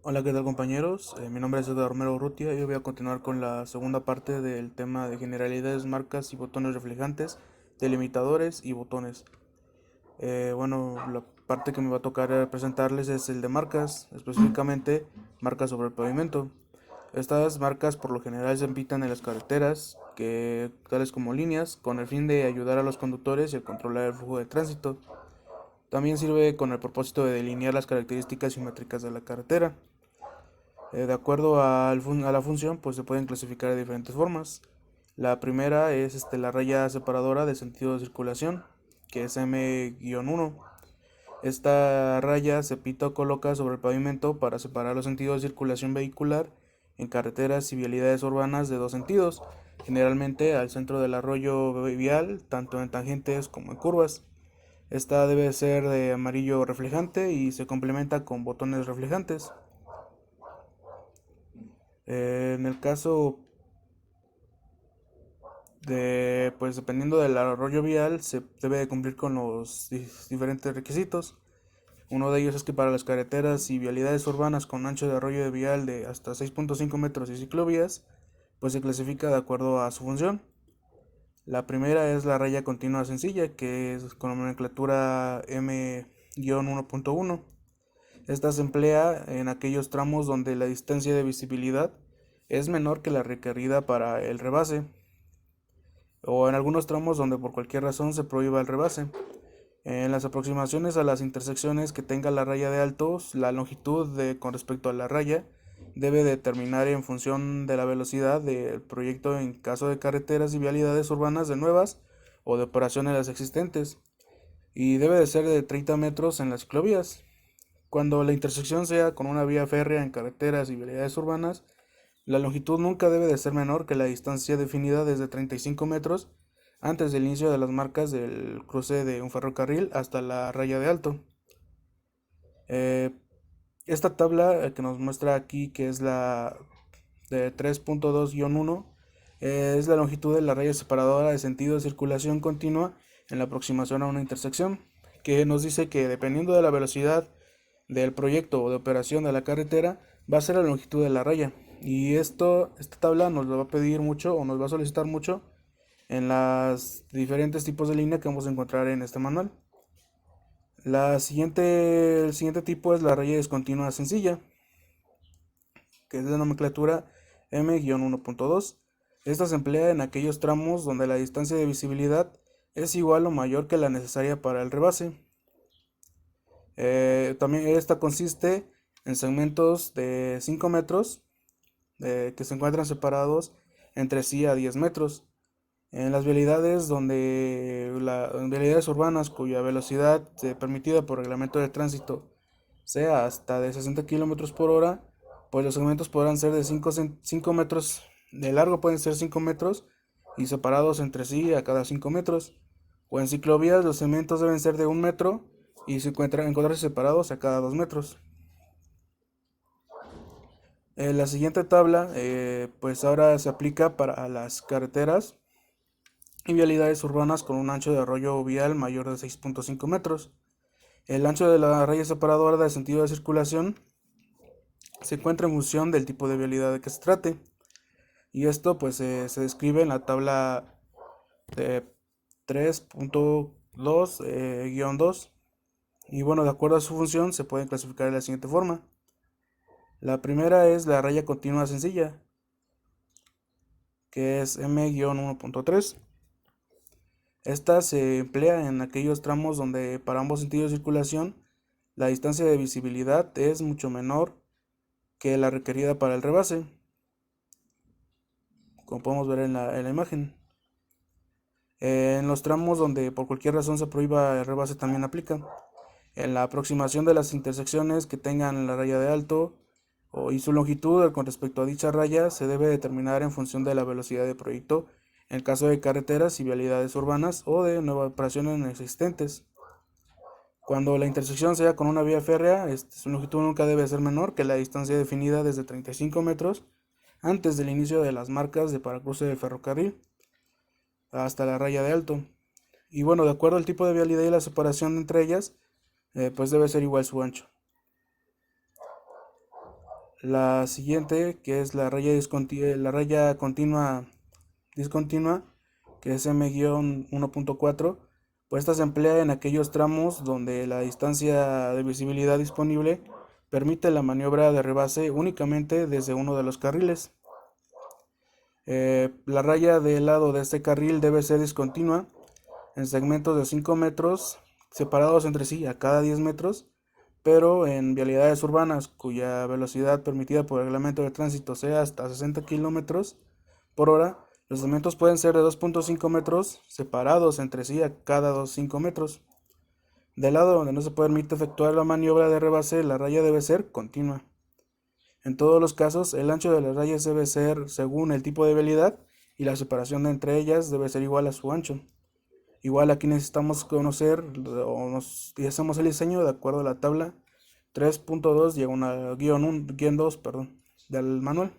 Hola, ¿qué tal compañeros? Mi nombre es Eduardo Romero Urrutia y hoy voy a continuar con la segunda parte del tema de generalidades, marcas y botones reflejantes, delimitadores y botones. La parte que me va a tocar presentarles es el de marcas, específicamente marcas sobre el pavimento. Estas marcas por lo general se pintan en las carreteras, tales como líneas, con el fin de ayudar a los conductores y a controlar el flujo de tránsito. También sirve con el propósito de delinear las características simétricas de la carretera. De acuerdo a la función, pues se pueden clasificar de diferentes formas. La primera es la raya separadora de sentido de circulación, que es M-1. Esta raya se pita o coloca sobre el pavimento para separar los sentidos de circulación vehicular en carreteras y vialidades urbanas de dos sentidos, generalmente al centro del arroyo vial, tanto en tangentes como en curvas. Esta debe ser de amarillo reflejante y se complementa con botones reflejantes. En el caso pues dependiendo del arroyo vial, se debe de cumplir con los diferentes requisitos. Uno de ellos es que para las carreteras y vialidades urbanas con ancho de arroyo de vial de hasta 6.5 metros y ciclovías, pues se clasifica de acuerdo a su función. La primera es la raya continua sencilla, que es con la nomenclatura M-1.1. Esta se emplea en aquellos tramos donde la distancia de visibilidad es menor que la requerida para el rebase, o en algunos tramos donde por cualquier razón se prohíba el rebase. En las aproximaciones a las intersecciones que tenga la raya de altos, la longitud con respecto a la raya debe determinar en función de la velocidad del proyecto en caso de carreteras y vialidades urbanas de nuevas o de operaciones las existentes, y debe de ser de 30 metros en las ciclovías. Cuando la intersección sea con una vía férrea en carreteras y vialidades urbanas, la longitud nunca debe de ser menor que la distancia definida desde 35 metros antes del inicio de las marcas del cruce de un ferrocarril hasta la raya de alto. Eh, Esta tabla que nos muestra aquí, que es la de 3.2-1, es la longitud de la raya separadora de sentido de circulación continua en la aproximación a una intersección, que nos dice que dependiendo de la velocidad del proyecto o de operación de la carretera, va a ser la longitud de la raya. Y esta tabla nos lo va a pedir mucho o nos va a solicitar mucho en los diferentes tipos de línea que vamos a encontrar en este manual. El siguiente tipo es la raya discontinua sencilla, que es de nomenclatura M-1.2. Esta se emplea en aquellos tramos donde la distancia de visibilidad es igual o mayor que la necesaria para el rebase. También esta consiste en segmentos de 5 metros que se encuentran separados entre sí a 10 metros. En las vialidades en vialidades urbanas cuya velocidad permitida por reglamento de tránsito sea hasta de 60 kilómetros por hora, pues los segmentos podrán ser de 5 metros de largo, pueden ser 5 metros y separados entre sí a cada 5 metros. O en ciclovías los segmentos deben ser de 1 metro y encontrarse separados a cada 2 metros. La siguiente tabla pues ahora se aplica para las carreteras y vialidades urbanas con un ancho de arroyo vial mayor de 6.5 metros. El ancho de la raya separadora de sentido de circulación se encuentra en función del tipo de vialidad de que se trate. Y esto pues se describe en la tabla de 3.2-2. Y bueno, de acuerdo a su función se pueden clasificar de la siguiente forma. La primera es la raya continua sencilla, que es M-1.3. Esta se emplea en aquellos tramos donde para ambos sentidos de circulación la distancia de visibilidad es mucho menor que la requerida para el rebase, como podemos ver en la imagen. En los tramos donde por cualquier razón se prohíba el rebase también aplica. En la aproximación de las intersecciones que tengan la raya de alto y su longitud con respecto a dicha raya se debe determinar en función de la velocidad de proyecto en el caso de carreteras y vialidades urbanas o de nuevas operaciones existentes. Cuando la intersección sea con una vía férrea, su longitud nunca debe ser menor que la distancia definida desde 35 metros antes del inicio de las marcas de para cruce del ferrocarril hasta la raya de alto. Y bueno, de acuerdo al tipo de vialidad y la separación entre ellas, pues debe ser igual su ancho. La siguiente, que es la raya continua discontinua, que es M-1.4, pues esta se emplea en aquellos tramos donde la distancia de visibilidad disponible permite la maniobra de rebase únicamente desde uno de los carriles. La raya del lado de este carril debe ser discontinua en segmentos de 5 metros separados entre sí a cada 10 metros, pero en vialidades urbanas cuya velocidad permitida por el reglamento de tránsito sea hasta 60 kilómetros por hora, los segmentos pueden ser de 2.5 metros separados entre sí a cada 5 metros. Del lado donde no se permite efectuar la maniobra de rebase, la raya debe ser continua. En todos los casos, el ancho de las rayas debe ser según el tipo de vialidad y la separación entre ellas debe ser igual a su ancho. Igual aquí necesitamos conocer y hacemos el diseño de acuerdo a la tabla 3.2 guión 2, del manual.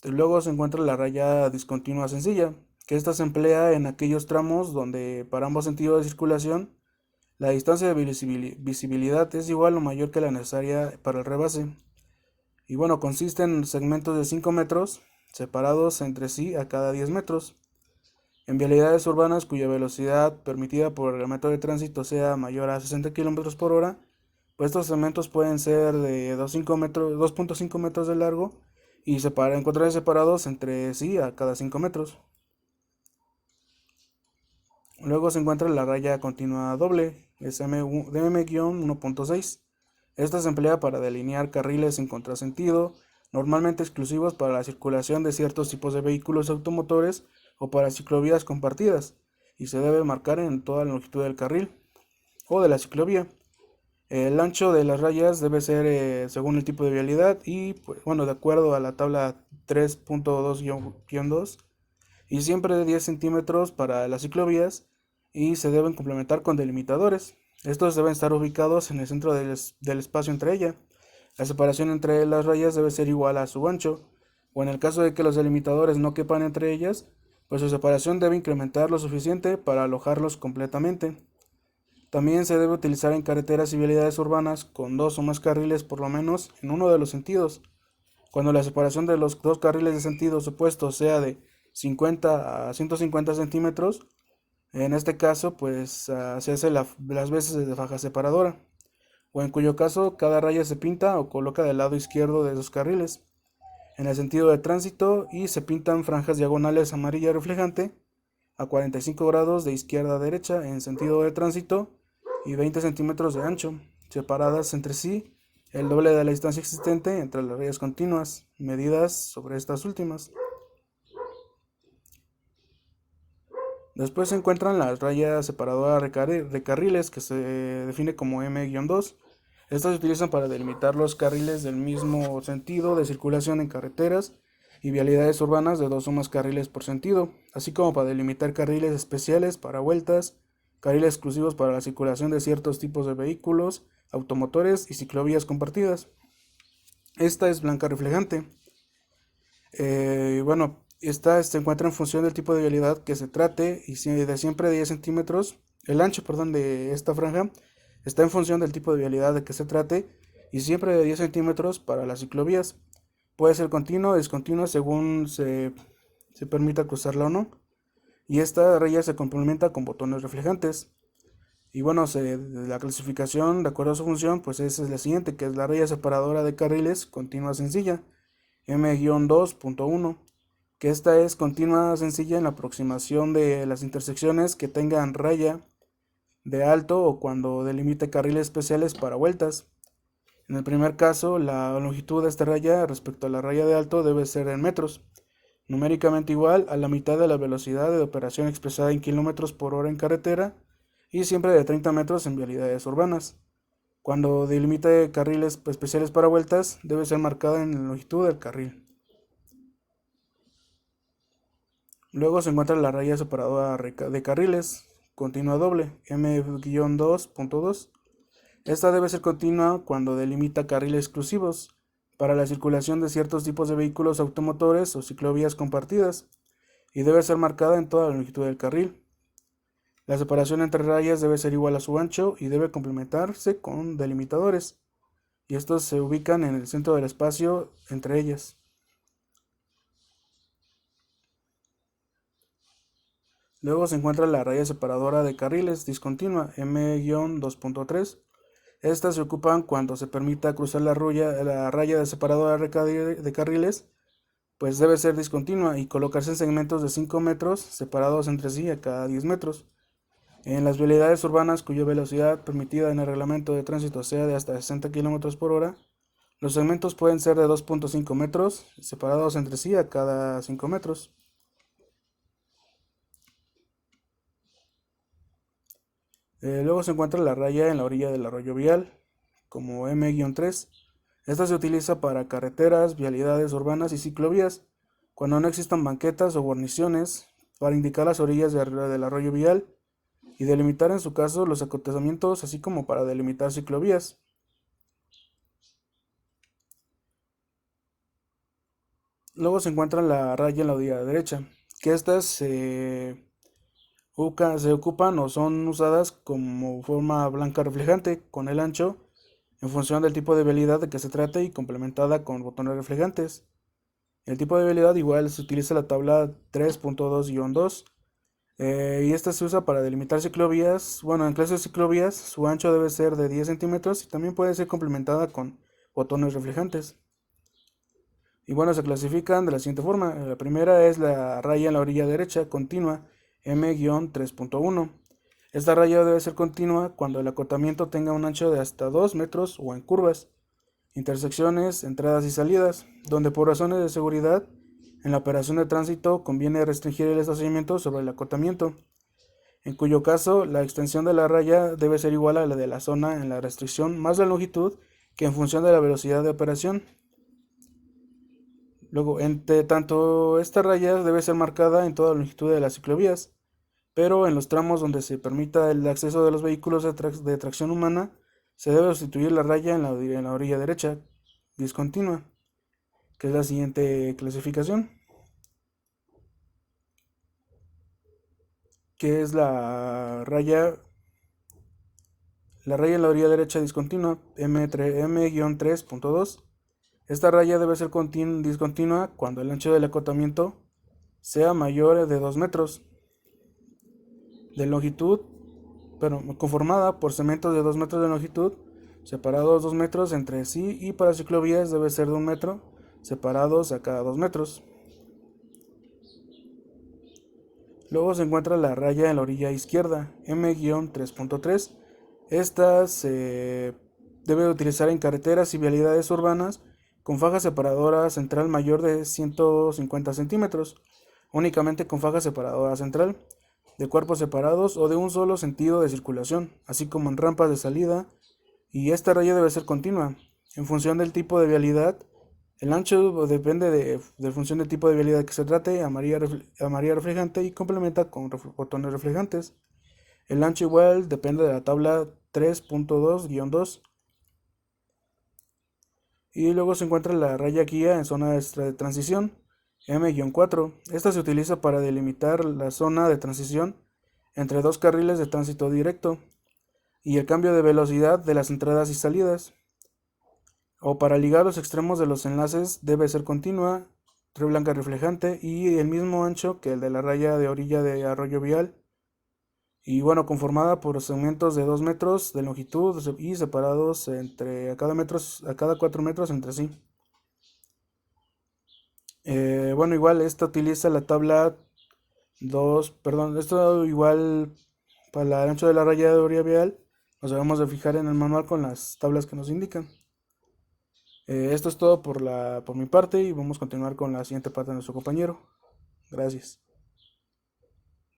Y luego se encuentra la raya discontinua sencilla, que esta se emplea en aquellos tramos donde para ambos sentidos de circulación la distancia de visibilidad es igual o mayor que la necesaria para el rebase. Y bueno, consiste en segmentos de 5 metros separados entre sí a cada 10 metros. En vialidades urbanas cuya velocidad permitida por el reglamento de tránsito sea mayor a 60 km por hora, pues estos segmentos pueden ser de 2.5 metros de largo y encontrarse separados entre sí a cada 5 metros. Luego se encuentra la raya continua doble, SM-1.6. Esta se emplea para delinear carriles en contrasentido, normalmente exclusivos para la circulación de ciertos tipos de vehículos automotores o para ciclovías compartidas, y se debe marcar en toda la longitud del carril o de la ciclovía. El ancho de las rayas debe ser según el tipo de vialidad y, pues, bueno, de acuerdo a la tabla 3.2-2, y siempre de 10 centímetros para las ciclovías y se deben complementar con delimitadores. Estos deben estar ubicados en el centro del espacio entre ellas. La separación entre las rayas debe ser igual a su ancho, o en el caso de que los delimitadores no quepan entre ellas, pues su separación debe incrementar lo suficiente para alojarlos completamente. También se debe utilizar en carreteras y vialidades urbanas con dos o más carriles por lo menos en uno de los sentidos. Cuando la separación de los dos carriles de sentidos opuestos sea de 50 a 150 centímetros, en este caso pues se hace las veces de faja separadora, o en cuyo caso cada raya se pinta o coloca del lado izquierdo de esos carriles en el sentido de tránsito y se pintan franjas diagonales amarilla reflejante a 45 grados de izquierda a derecha en sentido de tránsito y 20 centímetros de ancho, separadas entre sí el doble de la distancia existente entre las rayas continuas, medidas sobre estas últimas. Después se encuentran las rayas separadoras de carriles, que se define como M-2. Estas se utilizan para delimitar los carriles del mismo sentido de circulación en carreteras y vialidades urbanas de dos o más carriles por sentido, así como para delimitar carriles especiales para vueltas, carriles exclusivos para la circulación de ciertos tipos de vehículos, automotores y ciclovías compartidas. Esta es blanca reflejante. Bueno, esta se encuentra en función del tipo de vialidad que se trate y de siempre de 10 centímetros. El ancho, de esta franja está en función del tipo de vialidad de que se trate y siempre de 10 centímetros para las ciclovías. Puede ser continua o discontinua según se permita cruzarla o no. Y esta raya se complementa con botones reflejantes. Y bueno, la clasificación de acuerdo a su función, pues esa es la siguiente, que es la raya separadora de carriles continua sencilla, M-2.1, que esta es continua sencilla en la aproximación de las intersecciones que tengan raya de alto o cuando delimite carriles especiales para vueltas. En el primer caso, la longitud de esta raya respecto a la raya de alto debe ser en metros, numéricamente igual a la mitad de la velocidad de operación expresada en kilómetros por hora en carretera y siempre de 30 metros en vialidades urbanas. Cuando delimite carriles especiales para vueltas, debe ser marcada en la longitud del carril. Luego se encuentra la raya separadora de carriles, continua doble, M-2.2. Esta debe ser continua cuando delimita carriles exclusivos para la circulación de ciertos tipos de vehículos automotores o ciclovías compartidas y debe ser marcada en toda la longitud del carril. La separación entre rayas debe ser igual a su ancho y debe complementarse con delimitadores. y estos se ubican en el centro del espacio entre ellas. Luego se encuentra la raya separadora de carriles discontinua M-2.3. Estas se ocupan cuando se permita cruzar la raya de separadora de carriles, pues debe ser discontinua y colocarse en segmentos de 5 metros separados entre sí a cada 10 metros. En las vialidades urbanas cuya velocidad permitida en el reglamento de tránsito sea de hasta 60 km por hora, los segmentos pueden ser de 2.5 metros separados entre sí a cada 5 metros. Luego se encuentra la raya en la orilla del arroyo vial, como M-3. Esta se utiliza para carreteras, vialidades urbanas y ciclovías, cuando no existan banquetas o guarniciones, para indicar las orillas del arroyo vial y delimitar en su caso los acotamientos, así como para delimitar ciclovías. Luego se encuentra la raya en la orilla derecha, que estas se ocupan o son usadas como forma blanca reflejante con el ancho en función del tipo de vialidad de que se trate y complementada con botones reflejantes. El tipo de vialidad igual se utiliza la tabla 3.2-2 y esta se usa para delimitar ciclovías. Bueno, en clase de ciclovías su ancho debe ser de 10 centímetros y también puede ser complementada con botones reflejantes. Y bueno, se clasifican de la siguiente forma. La primera es la raya en la orilla derecha continua M-3.1. Esta raya debe ser continua cuando el acotamiento tenga un ancho de hasta 2 metros o en curvas, intersecciones, entradas y salidas, donde por razones de seguridad en la operación de tránsito conviene restringir el estacionamiento sobre el acotamiento, en cuyo caso la extensión de la raya debe ser igual a la de la zona en la restricción más la longitud que en función de la velocidad de operación. Luego, entre tanto, esta raya debe ser marcada en toda la longitud de las ciclovías, pero en los tramos donde se permita el acceso de los vehículos de tracción humana, se debe sustituir la raya en la orilla derecha, discontinua, que es la siguiente clasificación, que es la raya en la orilla derecha discontinua, M-3.2. Esta raya debe ser discontinua cuando el ancho del acotamiento sea mayor de 2 metros de longitud, pero conformada por segmentos de 2 metros de longitud, separados 2 metros entre sí, y para ciclovías debe ser de 1 metro, separados a cada 2 metros. Luego se encuentra la raya en la orilla izquierda, M-3.3. Esta se debe utilizar en carreteras y vialidades urbanas con faja separadora central mayor de 150 centímetros, únicamente con faja separadora central, de cuerpos separados o de un solo sentido de circulación, así como en rampas de salida, y esta raya debe ser continua. En función del tipo de vialidad, el ancho depende de función del tipo de vialidad que se trate, amarilla reflejante y complementa con botones reflejantes. El ancho igual depende de la tabla 3.2-2. Y luego se encuentra la raya guía en zona de transición, M-4. Esta se utiliza para delimitar la zona de transición entre dos carriles de tránsito directo y el cambio de velocidad de las entradas y salidas. O para ligar los extremos de los enlaces debe ser continua, blanca reflejante y el mismo ancho que el de la raya de orilla de arroyo vial. Y bueno, conformada por segmentos de 2 metros de longitud y separados a cada 4 metros entre sí. Bueno, igual esta utiliza la tabla 2, perdón, esto igual para el ancho de la raya de orilla vial, nos debemos de fijar en el manual con las tablas que nos indican. Esto es todo por mi parte y vamos a continuar con la siguiente parte de nuestro compañero. Gracias.